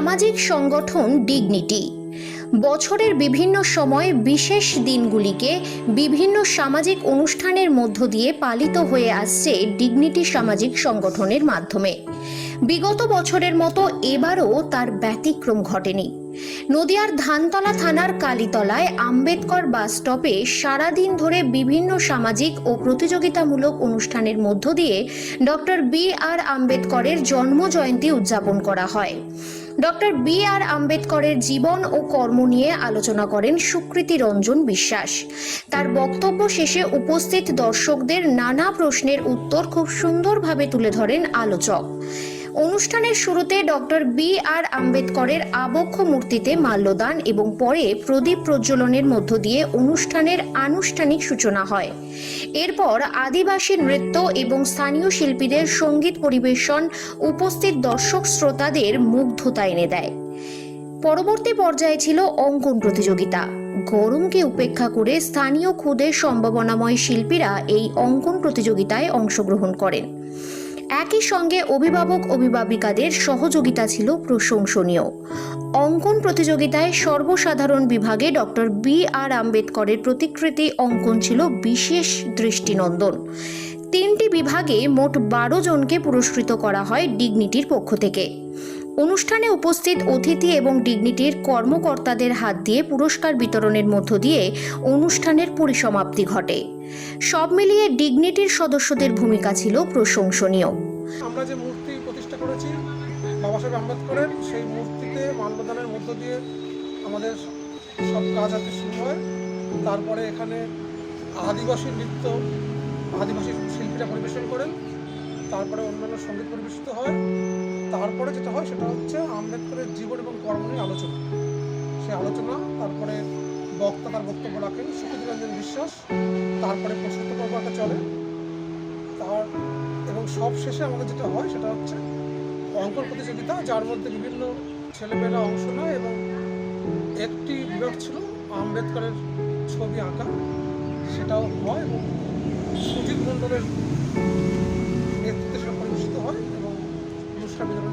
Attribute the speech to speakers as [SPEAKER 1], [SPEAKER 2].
[SPEAKER 1] সামাজিক সংগঠন ডিগনিটি বছরের বিভিন্ন সময় বিশেষ দিনগুলিকে বিভিন্ন সামাজিক অনুষ্ঠানের মধ্য দিয়ে পালিত হয়ে আসছে ডিগনিটি সামাজিক সংগঠনের মাধ্যমে। বিগত বছরের মতো এবারও তার ব্যতিক্রম ঘটেনি। নদিয়ার ধানতলা থানার কালীতলায় আম্বেদকর বাস স্টপে সারাদিন ধরে বিভিন্ন সামাজিক ও প্রতিযোগিতামূলক অনুষ্ঠানের মধ্য দিয়ে ডক্টর বি.আর. আম্বেদকরের জন্মজয়ন্তী উদযাপন করা হয়। Doctor B.R.. আম্বেদকরের জীবন ও কর্ম নিয়ে আলোচনা করেন সুকৃতি রঞ্জন বিশ্বাস। তার বক্তব্য শেষে উপস্থিত দর্শকদের নানা প্রশ্নের উত্তর খুব সুন্দরভাবে তুলে ধরেন আলোচক। অনুষ্ঠানের শুরুতে ডক্টর বি.আর. আম্বেদকরের আবক্ষ মূর্তিতে মাল্যদান এবং পরে প্রদীপ প্রজ্বলনের মধ্য দিয়ে অনুষ্ঠানের আনুষ্ঠানিক সূচনা হয়। এরপর আদিবাসী নৃত্য এবং স্থানীয় শিল্পীদের সঙ্গীত পরিবেশন উপস্থিত দর্শক শ্রোতাদের মুগ্ধতা এনে দেয়। পরবর্তী পর্যায়ে ছিল অঙ্কন প্রতিযোগিতা। গরমকে উপেক্ষা করে স্থানীয় ক্ষুদে সম্ভাবনাময় শিল্পীরা এই অঙ্কন প্রতিযোগিতায় অংশগ্রহণ করেন। একই সঙ্গে অভিভাবক অভিভাবিকাদের সহযোগিতা ছিল প্রশংসনীয়। অঙ্কন প্রতিযোগিতায় সর্বসাধারণ বিভাগে ডক্টর বি.আর. আম্বেদকরের প্রতিকৃতি অঙ্কন ছিল বিশেষ দৃষ্টিনন্দন। 3টি বিভাগে মোট 12 জনকে পুরস্কৃত করা হয় ডিগনিটির পক্ষ থেকে। অনুষ্ঠানে উপস্থিত অতিথি এবং ডিগনিটির কর্মকর্তাদের হাত দিয়ে পুরস্কার বিতরণের মধ্য দিয়ে অনুষ্ঠানের পরিসমাপ্তি ঘটে। সব মিলিয়ে ডিগনিটির সদস্যদের ভূমিকা ছিল প্রশংসনীয়।
[SPEAKER 2] আমরা যে মূর্তি প্রতিষ্ঠা করেছি বাবা সাহেব আম্বেদকরের, সেই মূর্তিতে মাল্যদানের মধ্য দিয়ে আমাদের সব কাজ আজকে শুরু হয়। তারপরে এখানে আদিবাসী নৃত্য, আদিবাসী শিল্পীরা পরিবেশন করেন। তারপরে অন্যান্য সঙ্গীত পরিবেশিত হয়। তারপরে যেটা হয় সেটা হচ্ছে আম্বেদকরের জীবন এবং কর্ম নিয়ে আলোচনা। সেই আলোচনা তারপরে বক্তা তার বক্তব্য রাখেন সুকৃতি রঞ্জন বিশ্বাস। তারপরে প্রশ্নোত্তর পর্ব একটা চলে। এবং সব শেষে আমাদের যেটা হয় সেটা হচ্ছে অঙ্কন প্রতিযোগিতা, যার মধ্যে বিভিন্ন ছেলেমেয়েরা অংশ নেয় এবং একটি বিভাগ ছিল আম্বেদকরের ছবি আঁকা, সেটাও হয় এবং সুজিত মণ্ডলের নেতৃত্বে সেটা পরিবেশিত হয় এবং পুরস্কার বিতরণ